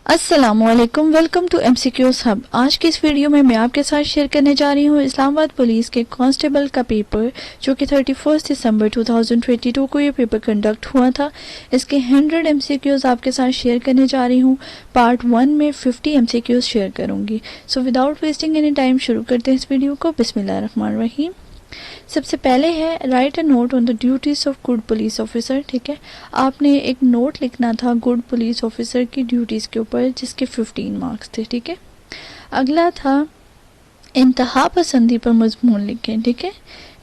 अस्सलामुअलैकुम, welcome to MCQs hub. आज की इस वीडियो में मैं आपके साथ शेयर करने जा रही हूँ इस्लामाबाद पुलिस के कांस्टेबल का पेपर, जो कि 31 दिसंबर 2022 को ये पेपर कंडक्ट हुआ था। इसके 100 MCQs आपके साथ शेयर करने जा रही हूँ। पार्ट 1 में 50 MCQs शेयर करूँगी। So without wasting any time शुरू करते हैं इस वीडियो को। बिस्मिल्लाहिर्रहमानिर्रहीम। सबसे पहले है right a note on the duties of good police officer. ठीक है, आपने एक नोट लिखना था गुड पुलिस ऑफिसर की ड्यूटीज के ऊपर, जिसके 15 मार्क्स थे। ठीक है, अगला था इंतहा पसंदी पर मजमून लिखें। ठीक है,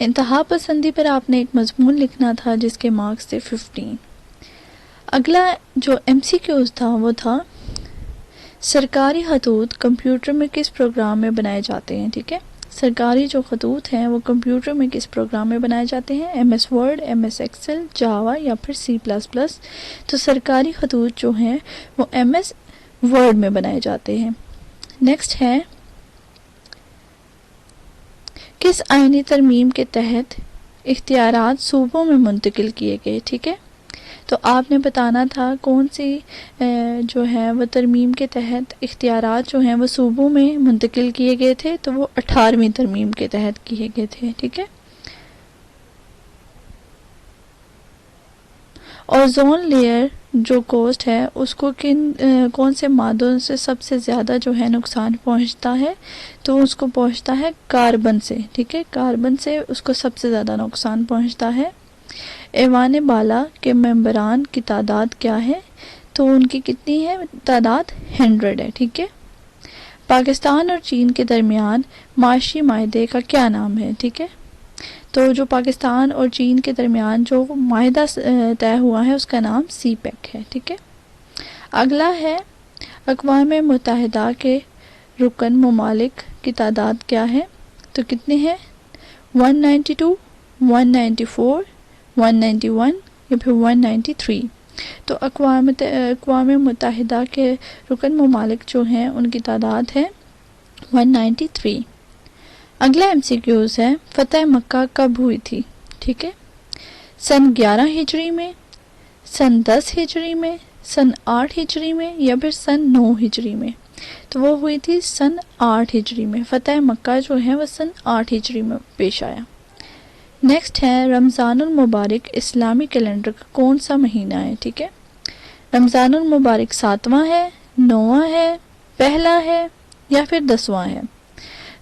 इंतहा पसंदी पर आपने एक मजमून लिखना था जिसके मार्क्स थे 15। अगला जो MCQs था वो था सरकारी खतूत कंप्यूटर में किस प्रोग्राम में बनाए जाते हैं। ठीक है, सरकारी जो खतूत हैं वो कंप्यूटर में किस प्रोग्राम में बनाए जाते हैं, MS वर्ड, MS एक्सेल, जावा या फिर C++। तो सरकारी खतूत जो हैं वो MS वर्ड में बनाए जाते हैं। नेक्स्ट है किस आईनी तरमीम के तहत इख्तियारात सूबों में मुंतकिल किए गए। ठीक है, तो आपने बताना था कौन सी जो है वो तरमीम के तहत इख्तियारात जो हैं वो सूबों में मुंतकिल किए गए थे। तो वो 18वीं तरमीम के तहत किए गए थे। ठीक है, ओजोन लेयर जो कोस्ट है उसको कौन से मादों से सबसे ज़्यादा जो है नुकसान पहुंचता है, तो उसको पहुंचता है कार्बन से। ठीक है, कार्बन से उसको सबसे ज़्यादा नुकसान पहुंचता है। ऐवान बाला के मेंबरान की तादाद क्या है, तो उनकी कितनी है तादाद, 100 है। ठीक है, पाकिस्तान और चीन के दरमियान माशी माहदे का क्या नाम है। ठीक है, तो जो पाकिस्तान और चीन के दरमियान जो माहदा तय हुआ है उसका नाम CPEC है। ठीक है, अगला है अक़वाम मुत्तहिदा के रुकन ममालिक की तादाद क्या है, तो कितने हैं, 192, 194, 191 या फिर 193। तो अक़वाम मुत्तहिदा के रुकन ममालिक जो हैं उनकी तादाद है 193। अगला MCQs है फ़तह मक्का कब हुई थी। ठीक है, सन 11 हिजरी में, सन 10 हिजरी में, सन 8 हिजरी में या फिर सन 9 हिजरी में। तो वो हुई थी सन 8 हिजरी में। फ़तह मक्का जो है वह सन 8 हिजरी में पेश आया। नेक्स्ट है रमज़ानुल मुबारक इस्लामी कैलेंडर का कौन सा महीना है। ठीक है, रमज़ानुल मुबारक 7वां है, 9वां है, पहला है या फिर 10वां है।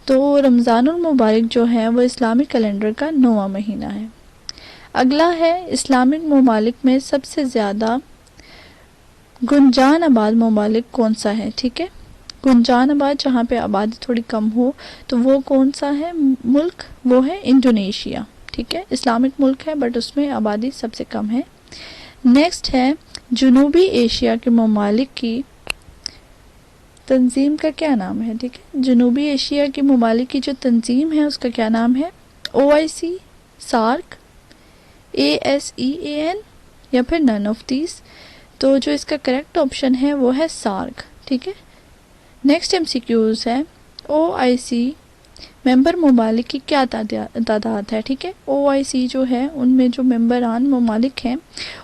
तो रमज़ानुल मुबारक जो है वो इस्लामिक कैलेंडर का 9वां महीना है। अगला है इस्लामिक ममालिक में सबसे ज़्यादा गुंजान आबाद ममालिक कौन सा है। ठीक है, गुंजान आबाद जहाँ पे आबादी थोड़ी कम हो तो वो कौन सा है मुल्क, वो है इंडोनेशिया। ठीक है, इस्लामिक मुल्क है बट उसमें आबादी सबसे कम है। नेक्स्ट है जनूबी एशिया के ममालिक की तंजीम का क्या नाम है। ठीक है, जनूबी एशिया के ममालिक की जो तंजीम है उसका क्या नाम है, OIC, सार्क, ASEAN या फिर नन ऑफ दीज। तो जो इसका करेक्ट ऑप्शन है वो है सार्क। ठीक है, नेक्स्ट MCQs है OIC मेंबर ममालिक की क्या तादाद है। ठीक है, OIC जो है उनमें जो मेंबरान ममालिक हैं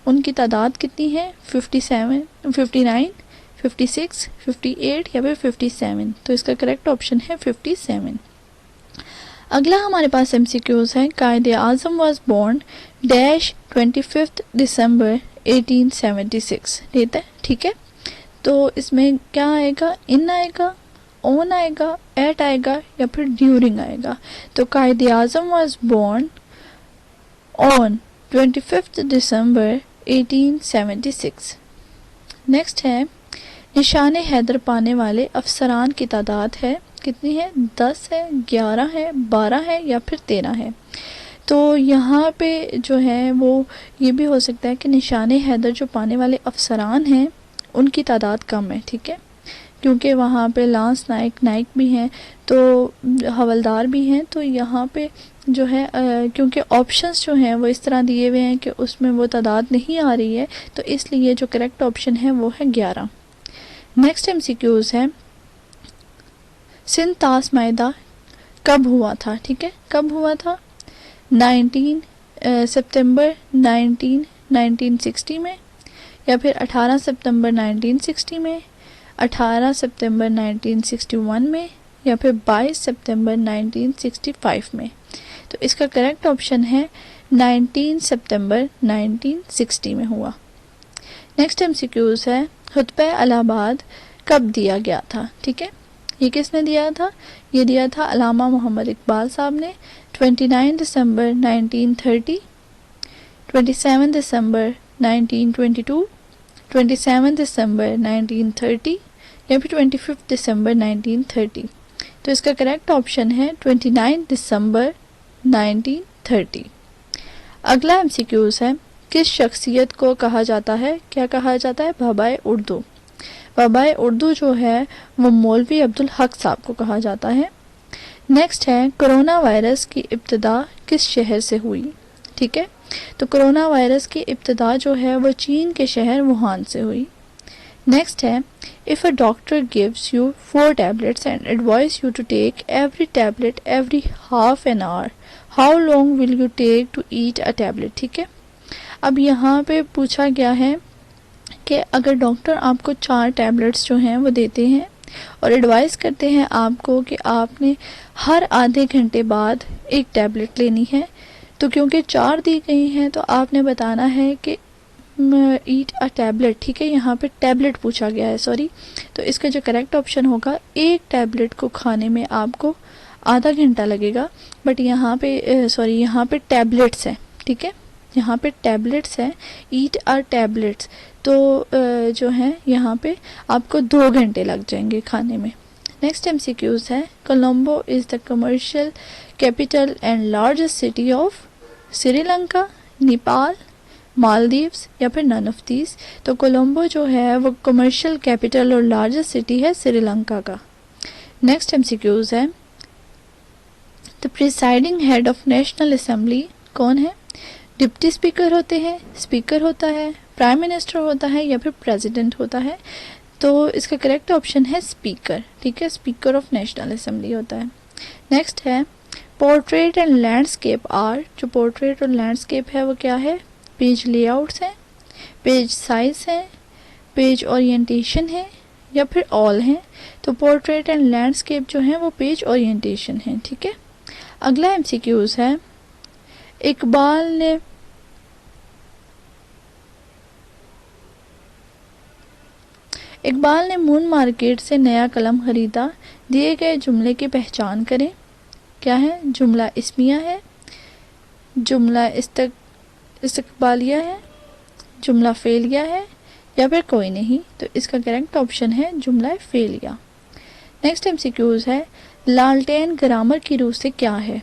उनकी तादाद कितनी है, 57, 59, 56, 58 या फिर 57। तो इसका करेक्ट ऑप्शन है 57। अगला हमारे पास MCQs है कायदे Azam was born dash 25 December 1876 देता है। ठीक है, तो इसमें क्या आएगा, इन आएगा, ऑन आएगा, एट आएगा या फिर ड्यूरिंग आएगा। तो Quaid Azam was born on 25 December 1876। Next है निशान हैदर पाने वाले अफसरान की तादाद है कितनी है, 10 है, 11 है, 12 है या फिर 13 है। तो यहाँ पे जो है वो ये भी हो सकता है कि निशान हैदर जो पाने वाले अफसरान हैं उनकी तादाद कम है। ठीक है, क्योंकि वहाँ पे लांस नाइक भी हैं, तो हवलदार भी हैं। तो यहाँ पे जो है क्योंकि ऑप्शंस जो हैं वो इस तरह दिए हुए हैं कि उसमें वो तादाद नहीं आ रही है, तो इसलिए जो करेक्ट ऑप्शन है वो है 11। नेक्स्ट MCQs है सिंध ताश माहिदा कब हुआ था। ठीक है, कब हुआ था, 19 सितंबर 1960 में या फिर 18 सितंबर 1960 में, 18 सितंबर 1961 में या फिर 22 सितंबर 1965 में। तो इसका करेक्ट ऑप्शन है 19 सितंबर 1960 में हुआ। नेक्स्ट एमसीक्यूज है, खुतबा इलाहाबाद कब दिया गया था? ठीक है, ये किसने दिया था? ये दिया था अल्लामा मोहम्मद इकबाल साहब ने 29 दिसंबर 1930, 27 दिसंबर 1922, 27 दिसंबर 1930 या फिर 25 दिसंबर 1930। तो इसका करेक्ट ऑप्शन है 29 दिसंबर 1930। अगला एमसीक्यूज है, किस शख्सियत को कहा जाता है, क्या कहा जाता है? बाबाए उर्दू। बाबाए उर्दू जो है वो मौलवी अब्दुल हक साहब को कहा जाता है। नेक्स्ट है, कोरोना वायरस की इब्तिदा किस शहर से हुई? ठीक है, तो कोरोना वायरस की इब्तिदा जो है वो चीन के शहर वुहान से हुई। नेक्स्ट है, if a doctor gives you 4 tablets and advice you to take every tablet every half an hour, how long will you take to eat a tablet? ठीक है, अब यहाँ पे पूछा गया है कि अगर डॉक्टर आपको 4 टैबलेट्स जो हैं वो देते हैं और एडवाइस करते हैं आपको कि आपने हर आधे घंटे बाद एक टैबलेट लेनी है, तो क्योंकि 4 दी गई हैं तो आपने बताना है कि ईट अ टैबलेट। ठीक है, यहाँ पे टैबलेट पूछा गया है, सॉरी। तो इसका जो करेक्ट ऑप्शन होगा, एक टैबलेट को खाने में आपको आधा घंटा लगेगा, बट यहाँ पे यहाँ पे टैबलेट्स है। ठीक है, यहाँ पे टैबलेट्स है, ईट अ टैबलेट्स, तो जो है यहाँ पे आपको 2 घंटे लग जाएंगे खाने में। नेक्स्ट एमसीक्यूज है, Colombo is the commercial capital and largest city of Sri Lanka, Nepal, Maldives या फिर नन ऑफ दीज। तो कोलंबो जो है वो कमर्शियल कैपिटल और लार्जेस्ट सिटी है श्रीलंका का। नेक्स्ट एमसीक्यूज है, the presiding head of national assembly कौन है? डिप्टी स्पीकर होते हैं, स्पीकर होता है, प्राइम मिनिस्टर होता है या फिर प्रेसिडेंट होता है? तो इसका करेक्ट ऑप्शन है स्पीकर। ठीक है, स्पीकर ऑफ नेशनल असेंबली होता है। नेक्स्ट है, पोर्ट्रेट एंड लैंडस्केप आर, जो पोर्ट्रेट और लैंडस्केप है वो क्या है? पेज लेआउट्स हैं, पेज साइज है, पेज ओरिएंटेशन है या फिर ऑल है? तो पोर्ट्रेट एंड लैंडस्केप जो है वो पेज ओरिएंटेशन है। ठीक है, अगला एमसीक्यूज है, इकबाल ने मून मार्केट से नया कलम खरीदा, दिए गए जुमले की पहचान करें। क्या है? जुमला इस्मिया है, जुमला इस्तकबालिया है, जुमला फेलिया है या फिर कोई नहीं? तो इसका करेक्ट ऑप्शन है जुमला फेलिया। नेक्स्ट एमसीक्यूज है, लालटेन ग्रामर की रूह से क्या है?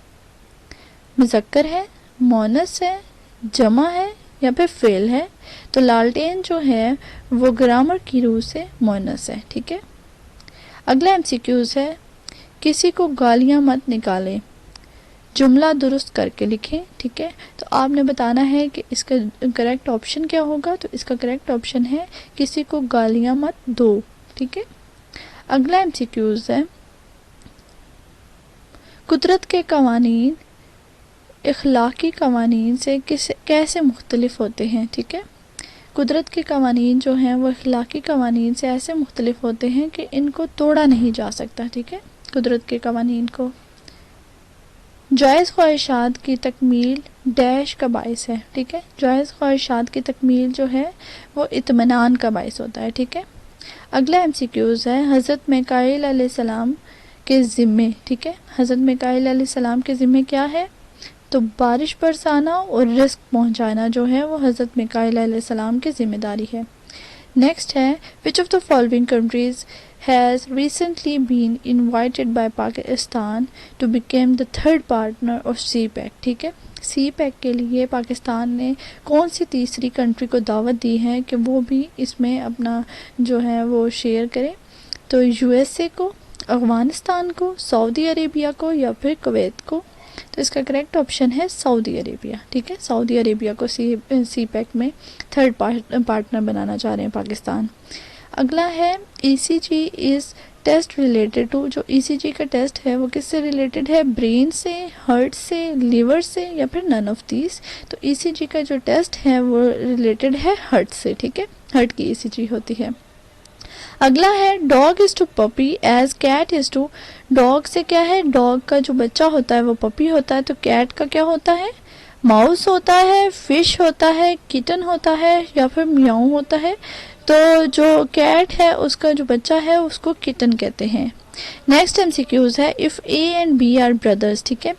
मुज़क्कर है, मोनस है, जमा है या फिर फेल है? तो लालटेन जो है वो ग्रामर की रूह से मोनस है। ठीक है, अगला एमसीक्यूज है, किसी को गालियां मत निकालें, जुमला दुरुस्त करके लिखें। ठीक है, तो आपने बताना है कि इसका करेक्ट ऑप्शन क्या होगा। तो इसका करेक्ट ऑप्शन है किसी को गालियां मत दो। ठीक है, अगला एमसीक्यूज है, कुदरत के कवानीन इखलाकी कवानीन से कैसे मुख्तलिफ होते हैं? ठीक है, कुदरत के कवानीन जो हैं वो इखलाकी कवानीन से ऐसे मुख्तलिफ होते हैं कि इनको तोड़ा नहीं जा सकता। ठीक है, कुदरत के कवानीन को। जायज़ ख्वाहिशात की तकमील डैश का बाइस है। ठीक है, जायज़ ख्वाहिशात की तकमील जो है वो इत्मीनान का बाइस होता है। ठीक है, अगला एमसीक्यूज़ है, हज़रत मिकाईल अलैहिस्सलाम के ज़िम्मे। ठीक है, हज़रत मिकाईल अलैहिस्सलाम के ज़िम्मे क्या है? तो बारिश बरसाना और रिस्क पहुंचाना जो है वो हज़रत मिकाईल अलैहिस्सलाम की ज़िम्मेदारी है। नेक्स्ट है, which of the following countries has recently been invited by Pakistan to become the third partner of CPEC। ठीक है, CPEC के लिए पाकिस्तान ने कौन सी तीसरी कंट्री को दावत दी है कि वो भी इसमें अपना जो है वो शेयर करे? तो USA को, अफ़गानिस्तान को, सऊदी अरेबिया को या फिर कुवैत को? तो इसका करेक्ट ऑप्शन है सऊदी अरेबिया। ठीक है, सऊदी अरेबिया को CPEC में थर्ड पार्टनर बनाना चाह रहे हैं पाकिस्तान। अगला है, ECG is test related to, जो ECG का टेस्ट है वो किससे रिलेटेड है? ब्रेन से, हार्ट से, लिवर से या फिर नन ऑफ दीज? तो ECG का जो टेस्ट है वो रिलेटेड है हार्ट से। ठीक है, हार्ट की ECG होती है। अगला है dog is to puppy as cat is to, dog से क्या है, डॉग का जो बच्चा होता है वो पपी होता है, तो कैट का क्या होता है, माउस होता है, फिश होता है, किटन होता है या फिर म्याऊ होता है। तो जो कैट है उसका जो बच्चा है उसको किटन कहते हैं। नेक्स्ट एमसीक्यूज है if A and B are brothers, ठीक है,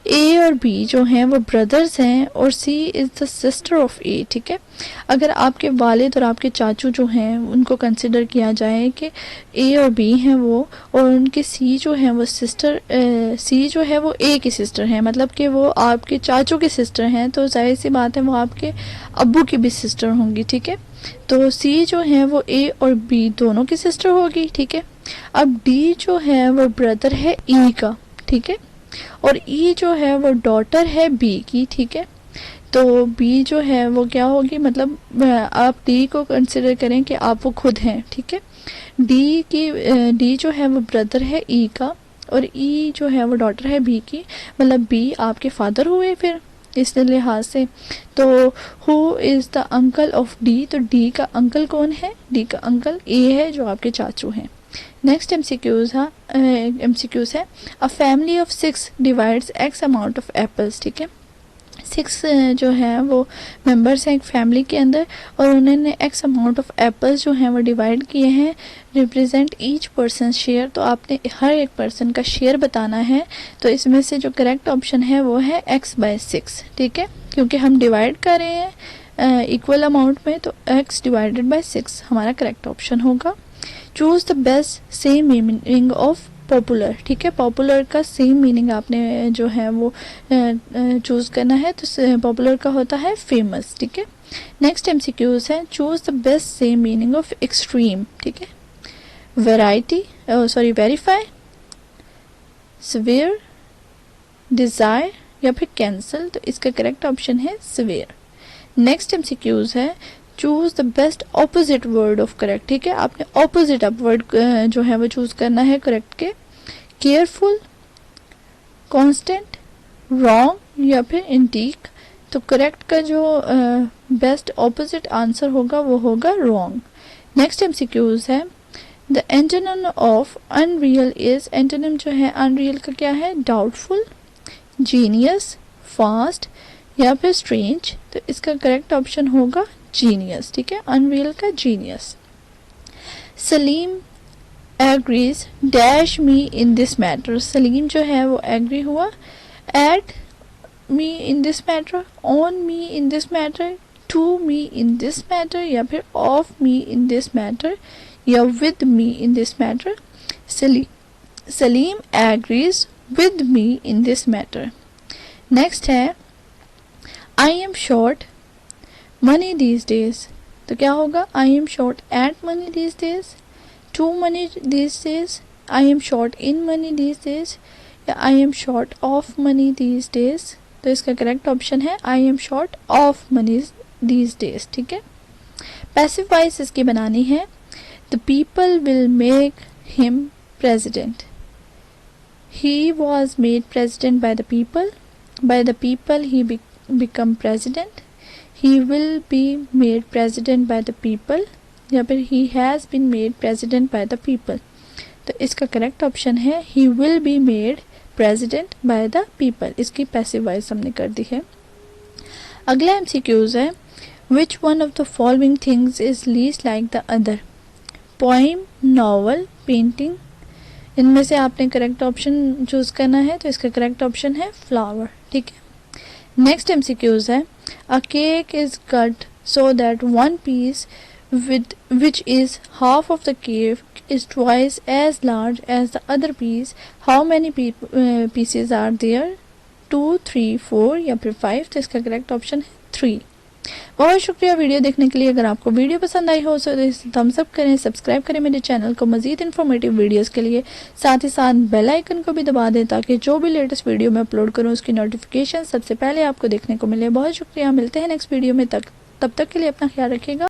ए और बी जो हैं वो ब्रदर्स हैं और सी इज द सिस्टर ऑफ ए, ठीक है। अगर आपके वालिद और आपके चाचू जो हैं उनको कंसिडर किया जाए कि ए और बी हैं वो, और उनके सी जो है वो सिस्टर, सी जो है वो ए की सिस्टर है, मतलब कि वो आपके चाचू की सिस्टर हैं, तो जाहिर सी बात है वो आपके अब्बू की भी सिस्टर होंगी, ठीक है। तो सी जो है वो ए और बी दोनों की सिस्टर होगी, ठीक है। अब डी जो है वो ब्रदर है ई का, ठीक है, और ई जो है वो डॉटर है बी की, ठीक है। तो बी जो है वो क्या होगी, मतलब आप डी को कंसिडर करें कि आप वो खुद हैं, ठीक है। डी जो है वो ब्रदर है ई का और ई जो है वो डॉटर है बी की, मतलब बी आपके फादर हुए फिर इस लिहाज से। तो who is the uncle of D, तो डी का अंकल कौन है, डी का अंकल ए है जो आपके चाचू हैं। नेक्स्ट एमसीक्यूज है a family of 6 divides x amount of apples, ठीक है। 6 जो है वो मेंबर्स हैं एक फैमिली के अंदर और उन्होंने एक्स अमाउंट ऑफ एप्पल्स जो हैं वो डिवाइड किए हैं, रिप्रेजेंट ईच पर्सन शेयर, तो आपने हर एक पर्सन का शेयर बताना है। तो इसमें से जो करेक्ट ऑप्शन है वो है x/6, ठीक है, क्योंकि हम डिवाइड कर रहे हैं इक्वल अमाउंट में, तो x डिवाइडेड बाय 6 हमारा करेक्ट ऑप्शन होगा। Choose the best same meaning of popular, ठीक है, पॉपुलर का सेम मीनिंग आपने जो है वो चूज करना है, तो पॉपुलर का होता है फेमस, ठीक है। नेक्स्ट एमसीक्यूज है choose the best same meaning of extreme, ठीक है, वेरीफाई, सवेयर, डिजायर या फिर कैंसल, तो इसका करेक्ट ऑप्शन है सवेयर। नेक्स्ट एमसीक्यूज है choose the best opposite word of correct, ठीक है, आपने ऑपोजिट वर्ड जो है वो चूज करना है करेक्ट के, केयरफुल, कांस्टेंट, रॉन्ग या फिर इंटीक, तो करेक्ट का जो बेस्ट ऑपोजिट आंसर होगा वो होगा रॉन्ग। नेक्स्ट एमसीक्यूज है the antonym of unreal is, antonym जो है अनरियल का क्या है, डाउटफुल, जीनियस, फास्ट या फिर स्ट्रेंज, तो इसका करेक्ट ऑप्शन होगा जीनियस, ठीक है, अनरियल का genius. Salim agrees dash me in this matter, Salim जो है वो एग्री हुआ at me in this matter, on me in this matter, to me in this matter या फिर of me in this matter या with me in this matter. Salim agrees with me in this matter. Next है I am short money these days, तो क्या होगा, I am short at money these days, to money these days, I am short in money these days या I am short of money these days, तो इसका correct option है I am short of money these days, ठीक है। Passive voice इसकी बनानी है the people will make him president, he was made president by the people he become president, he will be made president by the people या फिर he has been made president by the people, तो इसका correct option है he will be made president by the people, इसकी passive voice हमने कर दी है। अगला एमसीक्यूज है which one of the following things is least like the other, poem, novel, painting, इनमें से आपने करेक्ट ऑप्शन चूज करना है, तो इसका करेक्ट ऑप्शन है फ्लावर, ठीक है। नेक्स्ट एमसीक्यूज है a cake is cut so that one piece which is half of the cake is twice as large as the other piece, how many pieces are there, 2, 3, 4 या फिर 5, तो इसका correct option है 3। बहुत शुक्रिया video देखने के लिए। अगर आपको वीडियो पसंद आई हो तो इसे थम्स अप करें, सब्सक्राइब करें मेरे चैनल को मजीद इन्फॉर्मेटिव वीडियोस के लिए, साथ ही साथ बेल आइकन को भी दबा दें ताकि जो भी लेटेस्ट वीडियो मैं अपलोड करूं उसकी नोटिफिकेशन सबसे पहले आपको देखने को मिले। बहुत शुक्रिया, मिलते हैं नेक्स्ट वीडियो में, तब तक के लिए अपना ख्याल रखिएगा।